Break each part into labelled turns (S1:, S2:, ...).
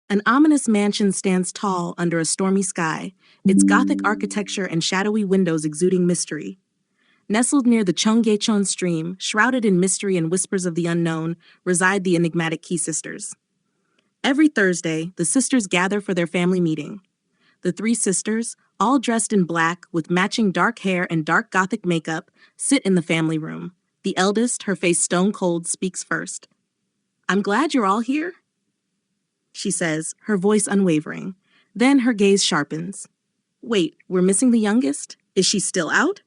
S1: An ominous mansion stands tall under a stormy sky, its gothic architecture and shadowy windows exuding mystery. Nestled near the Cheonggyecheon stream, shrouded in mystery and whispers of the unknown, reside the enigmatic Key sisters. Every Thursday, the sisters gather for their family meeting. The three sisters, all dressed in black with matching dark hair and dark gothic makeup, sit in the family room. The eldest, her face stone cold, speaks first. "I'm glad you're all here," she says, her voice unwavering. Then her gaze sharpens. "Wait, we're missing the youngest? Is she still out?"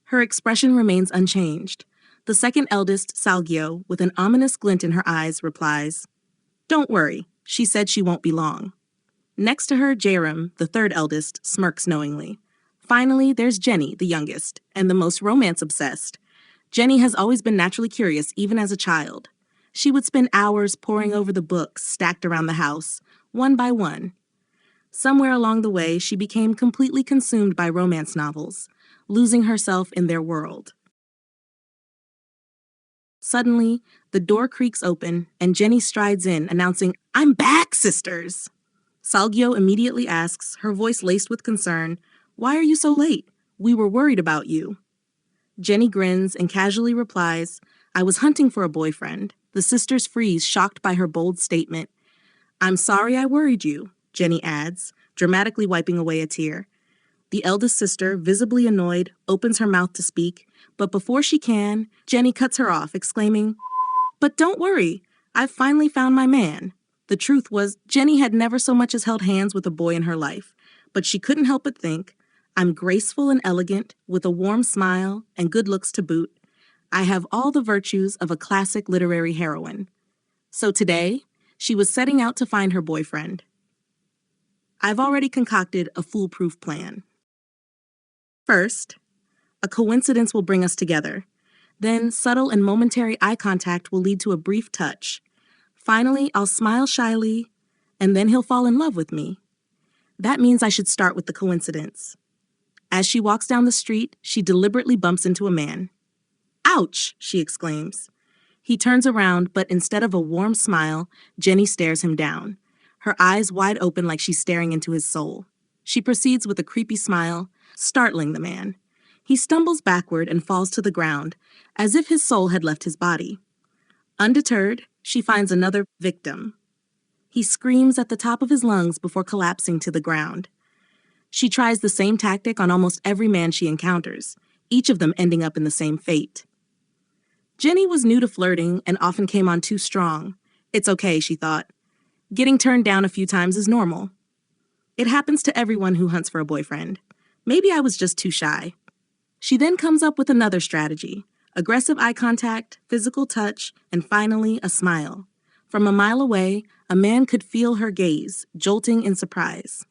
S1: Her expression remains unchanged. The second eldest, Seoul, with an ominous glint in her eyes, replies, "Don't worry, she said she won't be long." Next to her, Jaerim, the third eldest, smirks knowingly. Finally, there's Jenny, the youngest, and the most romance-obsessed. Jenny has always been naturally curious, even as a child. She would spend hours poring over the books stacked around the house, one by one. Somewhere along the way, she became completely consumed by romance novels, losing herself in their world. Suddenly, the door creaks open, and Jenny strides in, announcing, "I'm back, sisters!" Seoul immediately asks, her voice laced with concern, "Why are you so late? We were worried about you." Jenny grins and casually replies, "I was hunting for a boyfriend." The sisters freeze, shocked by her bold statement. "I'm sorry I worried you," Jenny adds, dramatically wiping away a tear. The eldest sister, visibly annoyed, opens her mouth to speak, but before she can, Jenny cuts her off, exclaiming, "But don't worry, I've finally found my man." The truth was, Jenny had never so much as held hands with a boy in her life, but she couldn't help but think, "I'm graceful and elegant, with a warm smile and good looks to boot. I have all the virtues of a classic literary heroine." So today, she was setting out to find her boyfriend. I've already concocted a foolproof plan. First, a coincidence will bring us together. Then, subtle and momentary eye contact will lead to a brief touch. Finally, I'll smile shyly, and then he'll fall in love with me. That means I should start with the coincidence. As she walks down the street, she deliberately bumps into a man. "Ouch!" she exclaims. He turns around, but instead of a warm smile, Jenny stares him down, her eyes wide open like she's staring into his soul. She proceeds with a creepy smile, startling the man. He stumbles backward and falls to the ground, as if his soul had left his body. Undeterred, she finds another victim. He screams at the top of his lungs before collapsing to the ground. She tries the same tactic on almost every man she encounters, each of them ending up in the same fate. Jenny was new to flirting and often came on too strong. It's okay, she thought. Getting turned down a few times is normal. It happens to everyone who hunts for a boyfriend. Maybe I was just too shy. She then comes up with another strategy: aggressive eye contact, physical touch, and finally, a smile. From a mile away, a man could feel her gaze, jolting in surprise.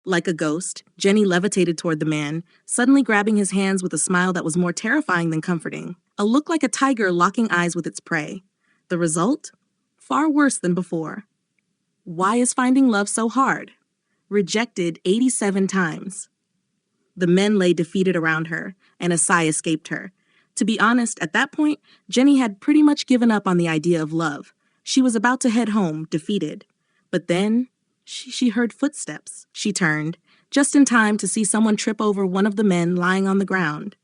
S1: Like a ghost, Jenny levitated toward the man, suddenly grabbing his hands with a smile that was more terrifying than comforting. A look like a tiger locking eyes with its prey. The result? Far worse than before. Why is finding love so hard? Rejected 87 times. The men lay defeated around her, and a sigh escaped her. To be honest, at that point, Jenny had pretty much given up on the idea of love. She was about to head home, defeated. But then, she heard footsteps. She turned, just in time to see someone trip over one of the men lying on the ground.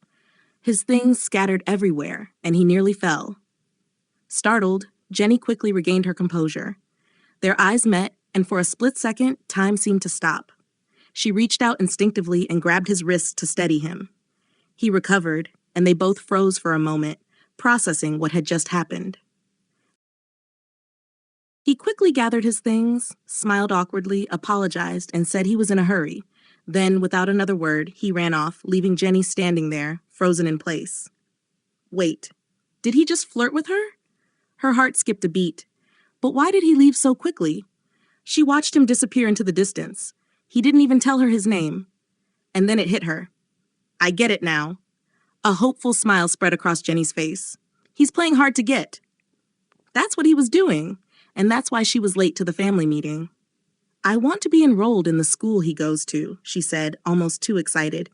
S1: His things scattered everywhere, and he nearly fell. Startled, Jenny quickly regained her composure. Their eyes met, and for a split second, time seemed to stop. She reached out instinctively and grabbed his wrists to steady him. He recovered, and they both froze for a moment, processing what had just happened. He quickly gathered his things, smiled awkwardly, apologized, and said he was in a hurry. Then, without another word, he ran off, leaving Jenny standing there, frozen in place. Wait, did he just flirt with her? Her heart skipped a beat. But why did he leave so quickly? She watched him disappear into the distance. He didn't even tell her his name. And then it hit her. I get it now. A hopeful smile spread across Jenny's face. He's playing hard to get. That's what he was doing, and that's why she was late to the family meeting. I want to be enrolled in the school he goes to, she said, almost too excited.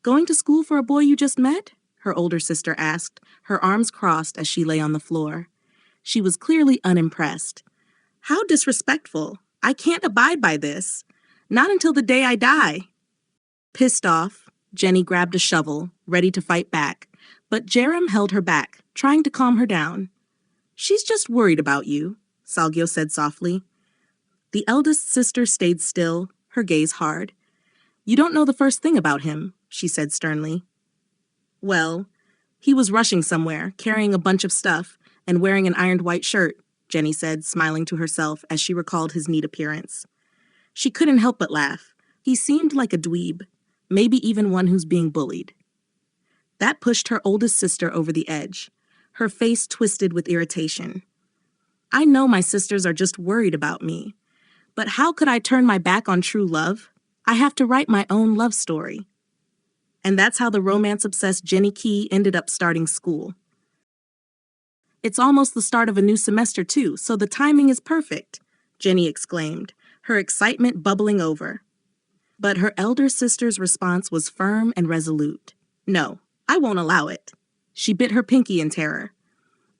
S1: Going to school for a boy you just met? Her older sister asked, her arms crossed as she lay on the floor. She was clearly unimpressed. How disrespectful. I can't abide by this. Not until the day I die. Pissed off, Jenny grabbed a shovel, ready to fight back, but Jerem held her back, trying to calm her down. She's just worried about you, Salgyo said softly. The eldest sister stayed still, her gaze hard. You don't know the first thing about him, she said sternly. Well, he was rushing somewhere, carrying a bunch of stuff, and wearing an ironed white shirt, Jenny said, smiling to herself as she recalled his neat appearance. She couldn't help but laugh. He seemed like a dweeb, maybe even one who's being bullied. That pushed her oldest sister over the edge, her face twisted with irritation. I know my sisters are just worried about me, but how could I turn my back on true love? I have to write my own love story. And that's how the romance-obsessed Jenny Key ended up starting school. It's almost the start of a new semester, too, so the timing is perfect, Jenny exclaimed, her excitement bubbling over. But her elder sister's response was firm and resolute. No, I won't allow it. She bit her pinky in terror.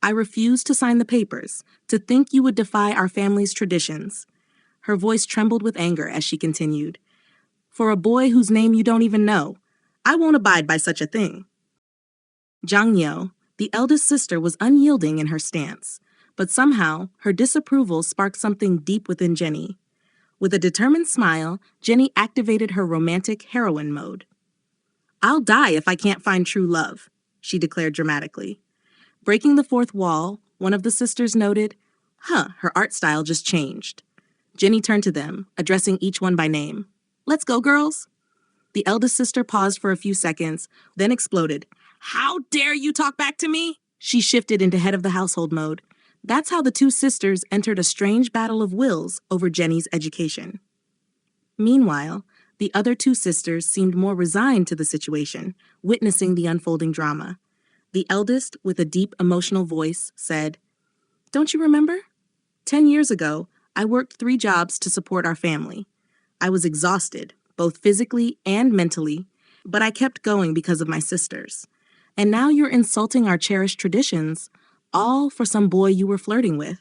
S1: I refuse to sign the papers, to think you would defy our family's traditions. Her voice trembled with anger as she continued. For a boy whose name you don't even know, I won't abide by such a thing. Cheonggyecheon, the eldest sister, was unyielding in her stance, but somehow her disapproval sparked something deep within Jenny. With a determined smile, Jenny activated her romantic heroine mode. I'll die if I can't find true love, she declared dramatically. Breaking the fourth wall, one of the sisters noted, her art style just changed. Jenny turned to them, addressing each one by name. Let's go, girls. The eldest sister paused for a few seconds, then exploded. How dare you talk back to me? She shifted into head of the household mode. That's how the two sisters entered a strange battle of wills over Jenny's education. Meanwhile, the other two sisters seemed more resigned to the situation, witnessing the unfolding drama. The eldest, with a deep emotional voice, said, Don't you remember? 10 years ago, I worked 3 jobs to support our family. I was exhausted, both physically and mentally, but I kept going because of my sisters. And now you're insulting our cherished traditions, all for some boy you were flirting with.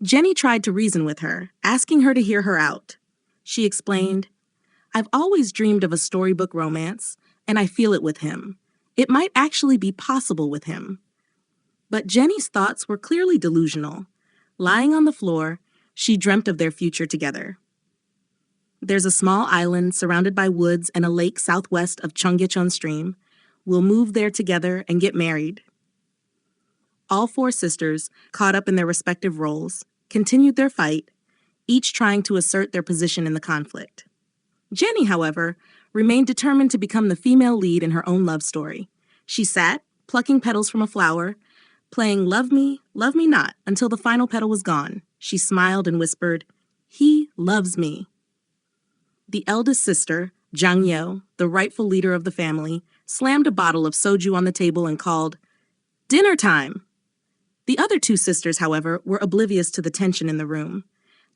S1: Jenny tried to reason with her, asking her to hear her out. She explained, I've always dreamed of a storybook romance, and I feel it with him. It might actually be possible with him. But Jenny's thoughts were clearly delusional. Lying on the floor, she dreamt of their future together. There's a small island surrounded by woods and a lake southwest of Cheonggyecheon stream. We'll move there together and get married. All 4 sisters, caught up in their respective roles, continued their fight, each trying to assert their position in the conflict. Jenny, however, remained determined to become the female lead in her own love story. She sat, plucking petals from a flower, playing Love Me Not, until the final petal was gone. She smiled and whispered, He loves me. The eldest sister, Cheonggyecheon, the rightful leader of the family, slammed a bottle of soju on the table and called, Dinner time! The other 2 sisters, however, were oblivious to the tension in the room.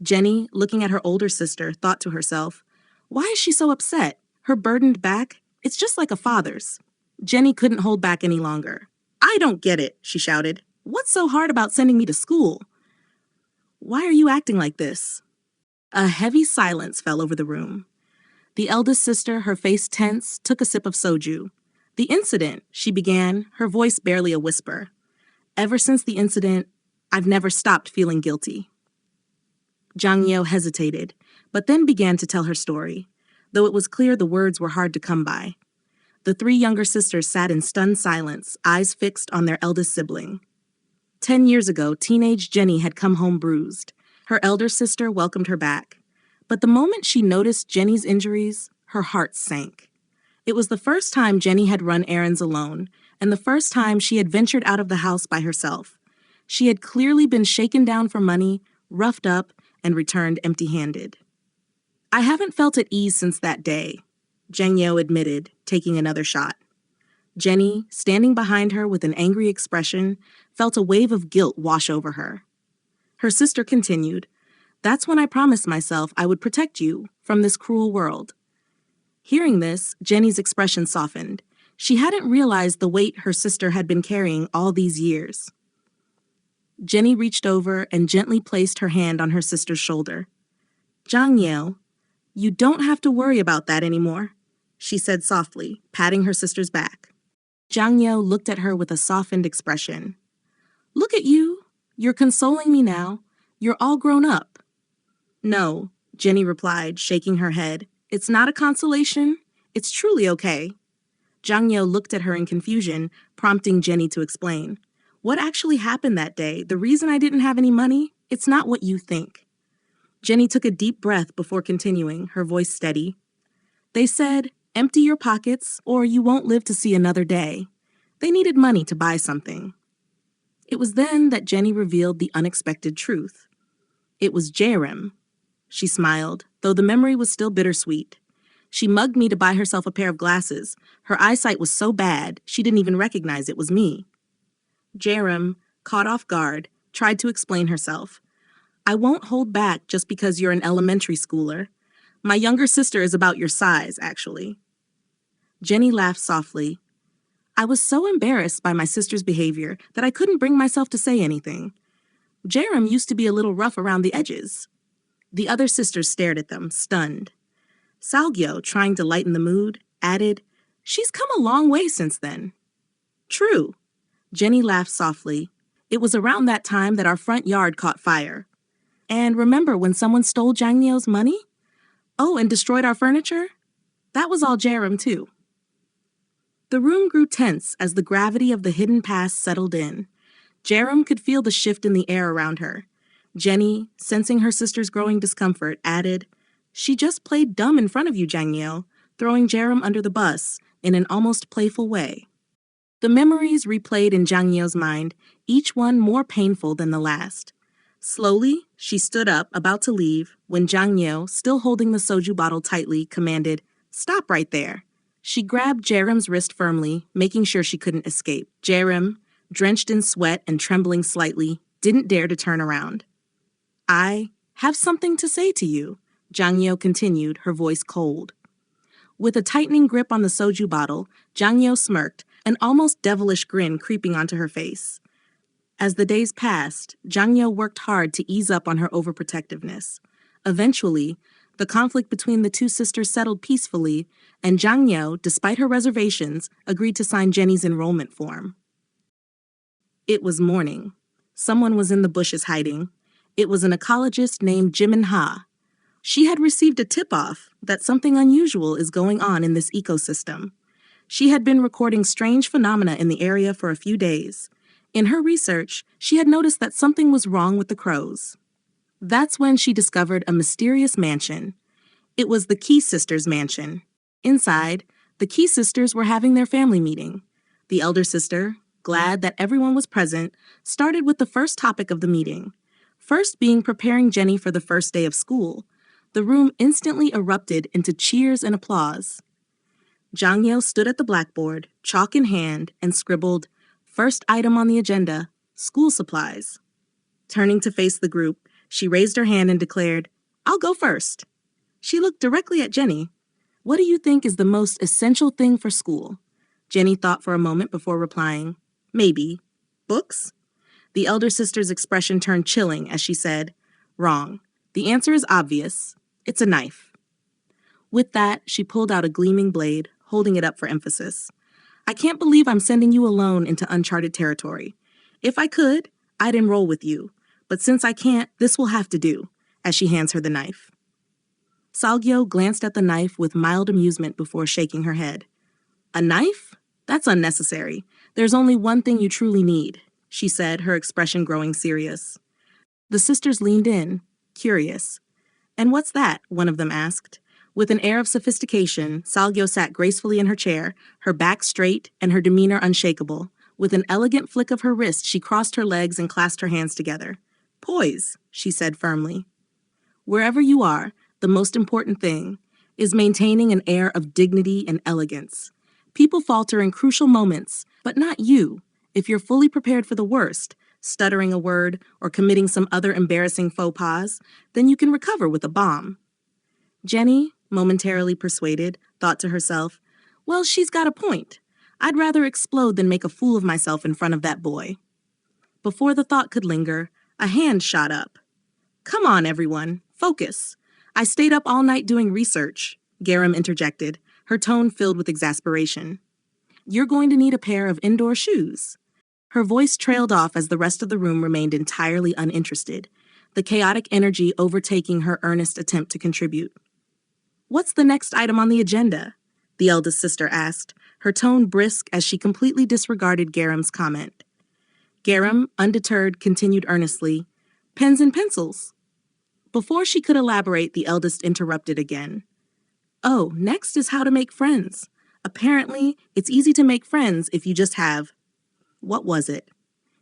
S1: Jenny, looking at her older sister, thought to herself, Why is she so upset? Her burdened back? It's just like a father's. Jenny couldn't hold back any longer. I don't get it, she shouted. What's so hard about sending me to school? Why are you acting like this? A heavy silence fell over the room. The eldest sister, her face tense, took a sip of soju. The incident, she began, her voice barely a whisper. Ever since the incident, I've never stopped feeling guilty. Cheonggyecheon hesitated, but then began to tell her story, though it was clear the words were hard to come by. The 3 younger sisters sat in stunned silence, eyes fixed on their eldest sibling. 10 years ago, teenage Jenny had come home bruised. Her elder sister welcomed her back. But the moment she noticed Jenny's injuries, her heart sank. It was the first time Jenny had run errands alone, and the first time she had ventured out of the house by herself. She had clearly been shaken down for money, roughed up, and returned empty-handed. I haven't felt at ease since that day, Cheonggyecheon admitted, taking another shot. Jenny, standing behind her with an angry expression, felt a wave of guilt wash over her. Her sister continued, That's when I promised myself I would protect you from this cruel world. Hearing this, Jenny's expression softened. She hadn't realized the weight her sister had been carrying all these years. Jenny reached over and gently placed her hand on her sister's shoulder. "Jeonggyecheon, you don't have to worry about that anymore," she said softly, patting her sister's back. Jeonggyecheon looked at her with a softened expression. "Look at you. You're consoling me now. You're all grown up." "No," Jenny replied, shaking her head. "It's not a consolation. It's truly okay." Jeonggyecheon looked at her in confusion, prompting Jenny to explain. "What actually happened that day? The reason I didn't have any money? It's not what you think." Jenny took a deep breath before continuing, her voice steady. "They said, empty your pockets or you won't live to see another day. They needed money to buy something." It was then that Jenny revealed the unexpected truth. It was Jerem. She smiled, though the memory was still bittersweet. She mugged me to buy herself a pair of glasses. Her eyesight was so bad, she didn't even recognize it was me. Jerem, caught off guard, tried to explain herself. "I won't hold back just because you're an elementary schooler. My younger sister is about your size, actually." Jenny laughed softly. I was so embarrassed by my sister's behavior that I couldn't bring myself to say anything. Jerem used to be a little rough around the edges. The other sisters stared at them, stunned. Seoul, trying to lighten the mood, added, "She's come a long way since then." "True." Jenny laughed softly. "It was around that time that our front yard caught fire. And remember when someone stole Jeonggyecheon's money? Oh, and destroyed our furniture? That was all Jerem, too." The room grew tense as the gravity of the hidden past settled in. Jerem could feel the shift in the air around her. Jenny, sensing her sister's growing discomfort, added, "She just played dumb in front of you, Jeonggyecheon, throwing Jerem under the bus in an almost playful way." The memories replayed in Jeonggyecheon's mind, each one more painful than the last. Slowly, she stood up, about to leave, when Jeonggyecheon, still holding the soju bottle tightly, commanded, "Stop right there." She grabbed Jerem's wrist firmly, making sure she couldn't escape. Jerem, drenched in sweat and trembling slightly, didn't dare to turn around. "I have something to say to you," Jeonggyecheon continued, her voice cold. With a tightening grip on the soju bottle, Jeonggyecheon smirked, an almost devilish grin creeping onto her face. As the days passed, Jeonggyecheon worked hard to ease up on her overprotectiveness. Eventually, the conflict between the two sisters settled peacefully, and Jeonggyecheon, despite her reservations, agreed to sign Jenny's enrollment form. It was morning. Someone was in the bushes hiding. It was an ecologist named Jimin Ha. She had received a tip-off that something unusual is going on in this ecosystem. She had been recording strange phenomena in the area for a few days. In her research, she had noticed that something was wrong with the crows. That's when she discovered a mysterious mansion. It was the Key sisters' mansion. Inside, the Key sisters were having their family meeting. The elder sister, glad that everyone was present, started with the first topic of the meeting. First being preparing Jenny for the first day of school. The room instantly erupted into cheers and applause. Jeonggyecheon stood at the blackboard, chalk in hand, and scribbled, "First item on the agenda, school supplies." Turning to face the group, she raised her hand and declared, "I'll go first." She looked directly at Jenny. "What do you think is the most essential thing for school?" Jenny thought for a moment before replying, "Maybe. Books?" The elder sister's expression turned chilling as she said, "Wrong. The answer is obvious. It's a knife." With that, she pulled out a gleaming blade, holding it up for emphasis. "I can't believe I'm sending you alone into uncharted territory. If I could, I'd enroll with you. But since I can't, this will have to do," as she hands her the knife. Seoul glanced at the knife with mild amusement before shaking her head. "A knife? That's unnecessary. There's only one thing you truly need," she said, her expression growing serious. The sisters leaned in, curious. "And what's that?" one of them asked. With an air of sophistication, Seoul sat gracefully in her chair, her back straight and her demeanor unshakable. With an elegant flick of her wrist, she crossed her legs and clasped her hands together. "Poise," she said firmly. "Wherever you are, the most important thing is maintaining an air of dignity and elegance. People falter in crucial moments, but not you. If you're fully prepared for the worst, stuttering a word or committing some other embarrassing faux pas, then you can recover with a bomb." Jenny, momentarily persuaded, thought to herself, "Well, she's got a point. I'd rather explode than make a fool of myself in front of that boy." Before the thought could linger, a hand shot up. "Come on, everyone. Focus. I stayed up all night doing research," Garum interjected, her tone filled with exasperation. "You're going to need a pair of indoor shoes." Her voice trailed off as the rest of the room remained entirely uninterested, the chaotic energy overtaking her earnest attempt to contribute. "What's the next item on the agenda?" the eldest sister asked, her tone brisk as she completely disregarded Garum's comment. Garum, undeterred, continued earnestly, "Pens and pencils." Before she could elaborate, the eldest interrupted again. "Oh, next is how to make friends. Apparently, it's easy to make friends if you just have..." What was it?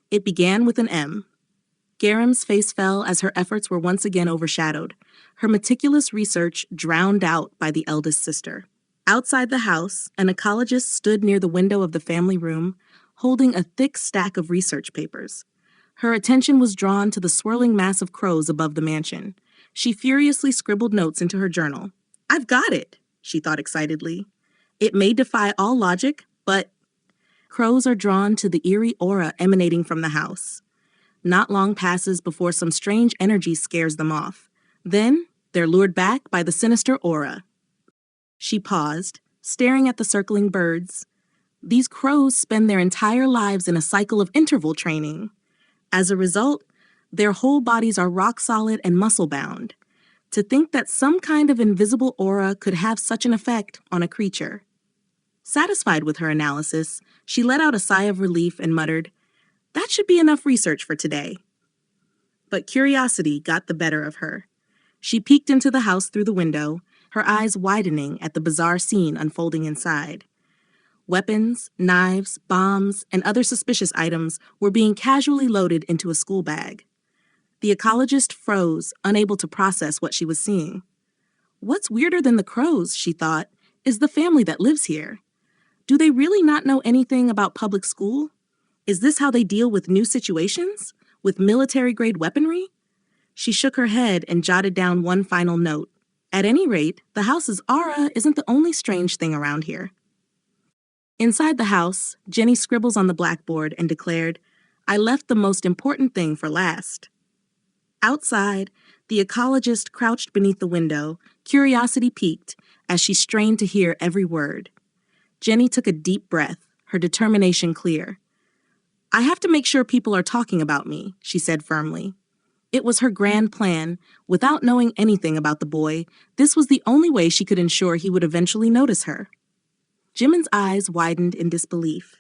S1: It began with an M. Garum's face fell as her efforts were once again overshadowed, her meticulous research drowned out by the eldest sister. Outside the house, an ecologist stood near the window of the family room, holding a thick stack of research papers. Her attention was drawn to the swirling mass of crows above the mansion. She furiously scribbled notes into her journal. "I've got it," she thought excitedly. "It may defy all logic, but..." Crows are drawn to the eerie aura emanating from the house. Not long passes before some strange energy scares them off. Then, they're lured back by the sinister aura. She paused, staring at the circling birds. These crows spend their entire lives in a cycle of interval training. As a result, their whole bodies are rock-solid and muscle-bound. To think that some kind of invisible aura could have such an effect on a creature. Satisfied with her analysis, she let out a sigh of relief and muttered, "That should be enough research for today." But curiosity got the better of her. She peeked into the house through the window, her eyes widening at the bizarre scene unfolding inside. Weapons, knives, bombs, and other suspicious items were being casually loaded into a school bag. The ecologist froze, unable to process what she was seeing. What's weirder than the crows, she thought, is the family that lives here. Do they really not know anything about public school? Is this how they deal with new situations? With military-grade weaponry? She shook her head and jotted down one final note. At any rate, the house's aura isn't the only strange thing around here. Inside the house, Jenny scribbles on the blackboard and declared, "I left the most important thing for last." Outside, the ecologist crouched beneath the window, curiosity piqued as she strained to hear every word. Jenny took a deep breath, her determination clear. "I have to make sure people are talking about me," she said firmly. It was her grand plan. Without knowing anything about the boy, this was the only way she could ensure he would eventually notice her. Jimin's eyes widened in disbelief.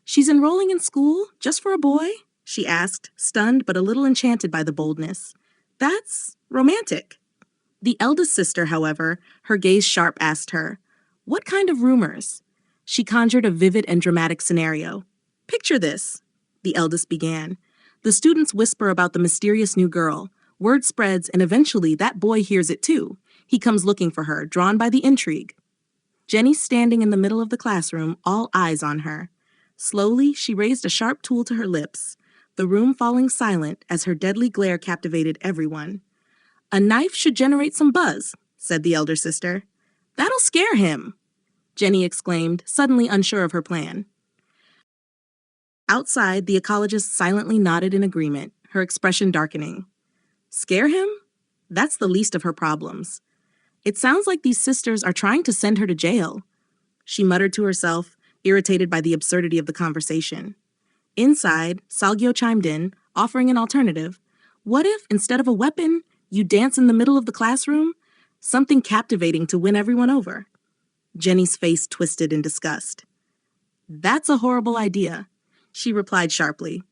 S1: "She's enrolling in school just for a boy?" she asked, stunned but a little enchanted by the boldness. "That's romantic." The eldest sister, however, her gaze sharp, asked her, "What kind of rumors?" She conjured a vivid and dramatic scenario. "Picture this," the eldest began. "The students whisper about the mysterious new girl. Word spreads, and eventually that boy hears it too. He comes looking for her, drawn by the intrigue." Jenny standing in the middle of the classroom, all eyes on her. Slowly, she raised a sharp tool to her lips, the room falling silent as her deadly glare captivated everyone. "A knife should generate some buzz," said the elder sister. "That'll scare him," Jenny exclaimed, suddenly unsure of her plan. Outside, the ecologist silently nodded in agreement, her expression darkening. Scare him? That's the least of her problems. It sounds like these sisters are trying to send her to jail, she muttered to herself, irritated by the absurdity of the conversation. Inside, Seoul chimed in, offering an alternative. What if, instead of a weapon, you dance in the middle of the classroom? Something captivating to win everyone over. Jenny's face twisted in disgust. "That's a horrible idea," she replied sharply.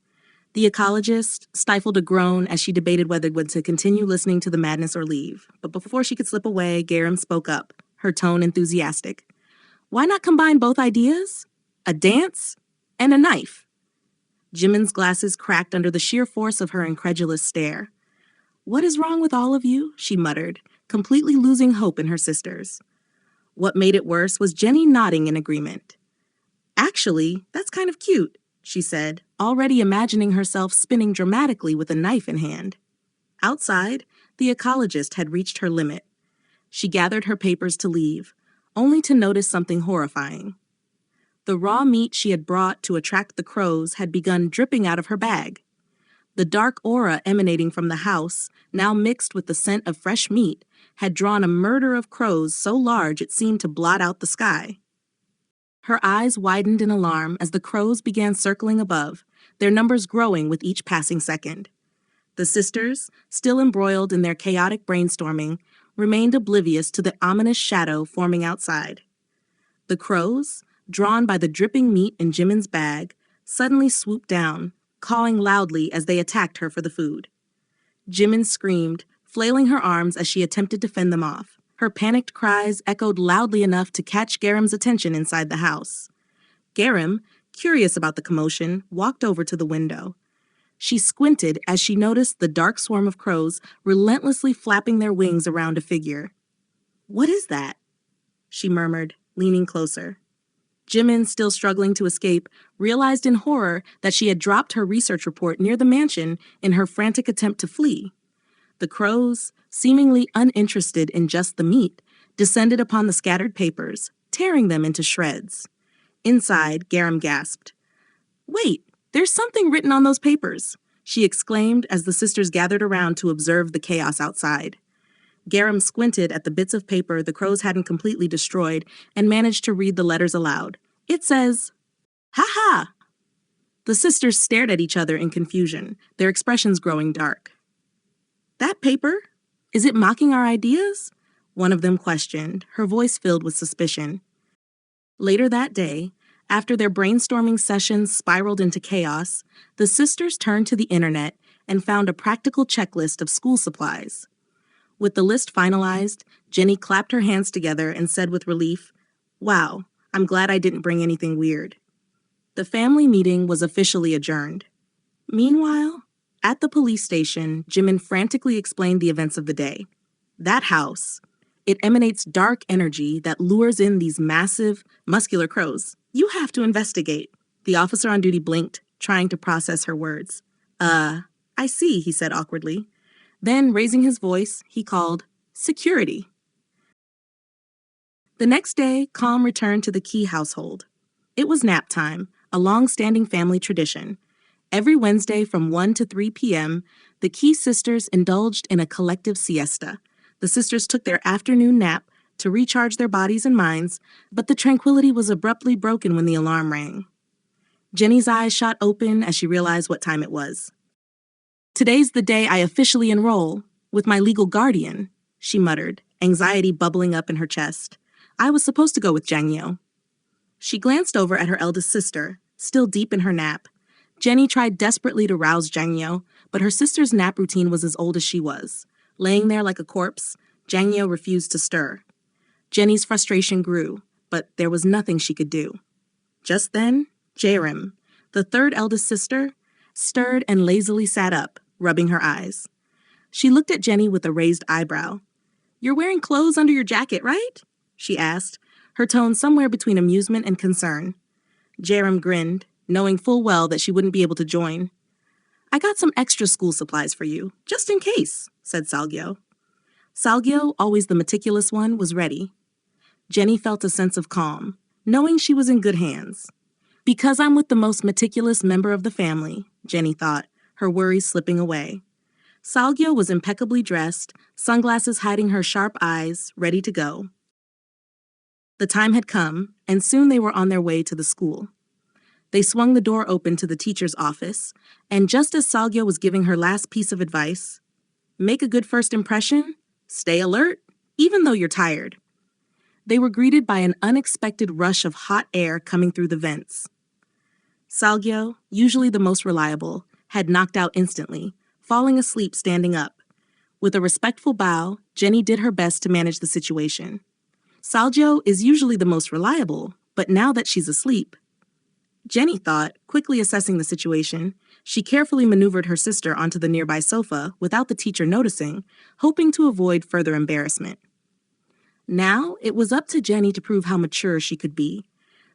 S1: The ecologist stifled a groan as she debated whether to continue listening to the madness or leave. But before she could slip away, Garum spoke up, her tone enthusiastic. "Why not combine both ideas? A dance and a knife?" Jimin's glasses cracked under the sheer force of her incredulous stare. "What is wrong with all of you?" she muttered, completely losing hope in her sisters. What made it worse was Jenny nodding in agreement. "Actually, that's kind of cute," she said, already imagining herself spinning dramatically with a knife in hand. Outside, the ecologist had reached her limit. She gathered her papers to leave, only to notice something horrifying. The raw meat she had brought to attract the crows had begun dripping out of her bag. The dark aura emanating from the house, now mixed with the scent of fresh meat, had drawn a murder of crows so large it seemed to blot out the sky. Her eyes widened in alarm as the crows began circling above, their numbers growing with each passing second. The sisters, still embroiled in their chaotic brainstorming, remained oblivious to the ominous shadow forming outside. The crows, drawn by the dripping meat in Jimin's bag, suddenly swooped down, cawing loudly as they attacked her for the food. Jimin screamed, flailing her arms as she attempted to fend them off. Her panicked cries echoed loudly enough to catch Garam's attention inside the house. Garam, curious about the commotion, walked over to the window. She squinted as she noticed the dark swarm of crows relentlessly flapping their wings around a figure. "What is that?" she murmured, leaning closer. Jimin, still struggling to escape, realized in horror that she had dropped her research report near the mansion in her frantic attempt to flee. The crows, seemingly uninterested in just the meat, descended upon the scattered papers, tearing them into shreds. Inside, Garam gasped. "Wait, there's something written on those papers," she exclaimed as the sisters gathered around to observe the chaos outside. Garam squinted at the bits of paper the crows hadn't completely destroyed and managed to read the letters aloud. It says, "Ha ha!" The sisters stared at each other in confusion, their expressions growing dark. "That paper? Is it mocking our ideas?" one of them questioned, her voice filled with suspicion. Later that day, after their brainstorming sessions spiraled into chaos, the sisters turned to the internet and found a practical checklist of school supplies. With the list finalized, Jenny clapped her hands together and said with relief, "Wow, I'm glad I didn't bring anything weird." The family meeting was officially adjourned. Meanwhile, at the police station, Jimin frantically explained the events of the day. That house, it emanates dark energy that lures in these massive, muscular crows. You have to investigate. The officer on duty blinked, trying to process her words. I see, he said awkwardly. Then, raising his voice, he called, "Security." The next day, calm returned to the Key household. It was nap time, a long-standing family tradition. Every Wednesday from 1 to 3 p.m., the Key sisters indulged in a collective siesta. The sisters took their afternoon nap to recharge their bodies and minds, but the tranquility was abruptly broken when the alarm rang. Jenny's eyes shot open as she realized what time it was. "Today's the day I officially enroll, with my legal guardian," she muttered, anxiety bubbling up in her chest. "I was supposed to go with Jangyo." She glanced over at her eldest sister, still deep in her nap. Jenny tried desperately to rouse Jangyo, but her sister's nap routine was as old as she was. Laying there like a corpse, Jangyo refused to stir. Jenny's frustration grew, but there was nothing she could do. Just then, Jarim, the third eldest sister, stirred and lazily sat up, rubbing her eyes. She looked at Jenny with a raised eyebrow. "You're wearing clothes under your jacket, right?" she asked, her tone somewhere between amusement and concern. Jarim grinned, knowing full well that she wouldn't be able to join. "I got some extra school supplies for you, just in case," said Seolgyo. Seolgyo, always the meticulous one, was ready. Jenny felt a sense of calm, knowing she was in good hands. "Because I'm with the most meticulous member of the family," Jenny thought, her worries slipping away. Seolgyo was impeccably dressed, sunglasses hiding her sharp eyes, ready to go. The time had come, and soon they were on their way to the school. They swung the door open to the teacher's office, and just as Seolgyo was giving her last piece of advice, "Make a good first impression, stay alert, even though you're tired," they were greeted by an unexpected rush of hot air coming through the vents. Seolgyo, usually the most reliable, had knocked out instantly, falling asleep standing up. With a respectful bow, Jenny did her best to manage the situation. Seolgyo is usually the most reliable, but now that she's asleep, Jenny thought, quickly assessing the situation, she carefully maneuvered her sister onto the nearby sofa without the teacher noticing, hoping to avoid further embarrassment. Now, it was up to Jenny to prove how mature she could be.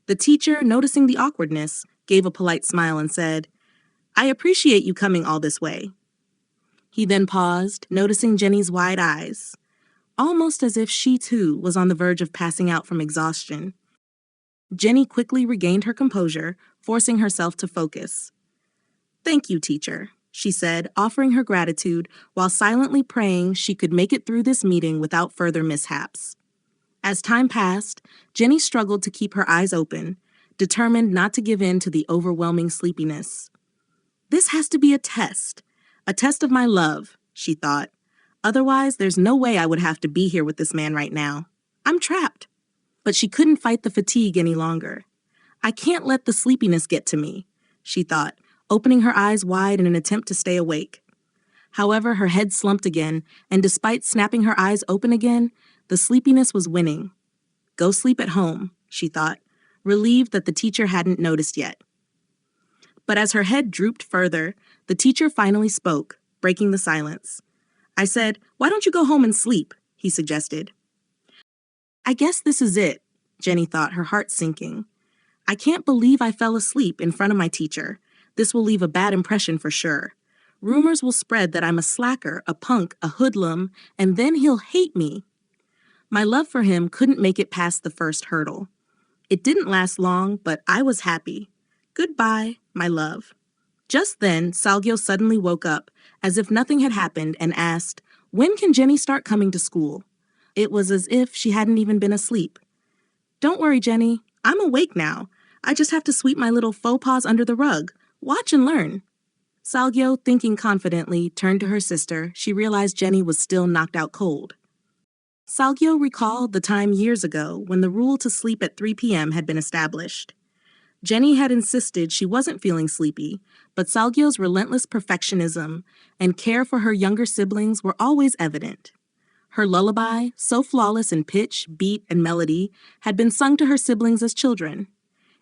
S1: The teacher, noticing the awkwardness, gave a polite smile and said, "I appreciate you coming all this way." He then paused, noticing Jenny's wide eyes, almost as if she too was on the verge of passing out from exhaustion. Jenny quickly regained her composure, forcing herself to focus. "Thank you, teacher," she said, offering her gratitude while silently praying she could make it through this meeting without further mishaps. As time passed, Jenny struggled to keep her eyes open, determined not to give in to the overwhelming sleepiness. This has to be a test of my love, she thought. Otherwise, there's no way I would have to be here with this man right now. I'm trapped. But she couldn't fight the fatigue any longer. I can't let the sleepiness get to me, she thought, opening her eyes wide in an attempt to stay awake. However, her head slumped again, and despite snapping her eyes open again, the sleepiness was winning. Go sleep at home, she thought, relieved that the teacher hadn't noticed yet. But as her head drooped further, the teacher finally spoke, breaking the silence. I said, "Why don't you go home and sleep?" he suggested. I guess this is it, Jenny thought, her heart sinking. I can't believe I fell asleep in front of my teacher. This will leave a bad impression for sure. Rumors will spread that I'm a slacker, a punk, a hoodlum, and then he'll hate me. My love for him couldn't make it past the first hurdle. It didn't last long, but I was happy. Goodbye, my love. Just then, Seoul suddenly woke up, as if nothing had happened, and asked, "When can Jenny start coming to school?" It was as if she hadn't even been asleep. Don't worry, Jenny. I'm awake now. I just have to sweep my little faux pas under the rug. Watch and learn. Seoul, thinking confidently, turned to her sister. She realized Jenny was still knocked out cold. Seoul recalled the time years ago when the rule to sleep at 3 p.m. had been established. Jenny had insisted she wasn't feeling sleepy, but Seoul's relentless perfectionism and care for her younger siblings were always evident. Her lullaby, so flawless in pitch, beat, and melody, had been sung to her siblings as children.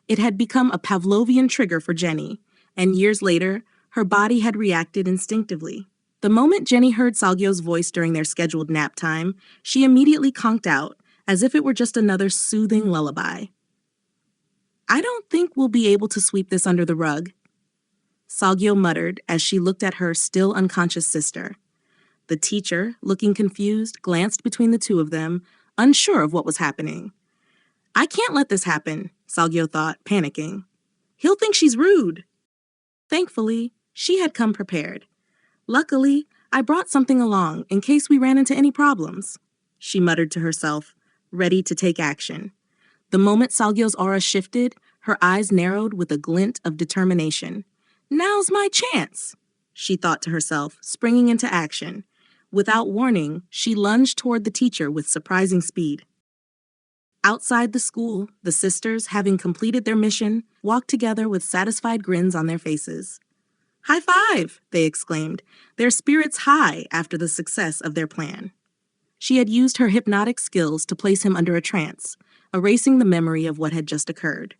S1: It had become a Pavlovian trigger for Jenny, and years later, her body had reacted instinctively. The moment Jenny heard Seoul's voice during their scheduled nap time, she immediately conked out, as if it were just another soothing lullaby. I don't think we'll be able to sweep this under the rug, Seoul muttered as she looked at her still unconscious sister. The teacher, looking confused, glanced between the two of them, unsure of what was happening. I can't let this happen, Seoul thought, panicking. He'll think she's rude. Thankfully, she had come prepared. Luckily, I brought something along in case we ran into any problems, she muttered to herself, ready to take action. The moment Seoul's aura shifted, her eyes narrowed with a glint of determination. Now's my chance, she thought to herself, springing into action. Without warning, she lunged toward the teacher with surprising speed. Outside the school, the sisters, having completed their mission, walked together with satisfied grins on their faces. High five, they exclaimed, their spirits high after the success of their plan. She had used her hypnotic skills to place him under a trance, erasing the memory of what had just occurred.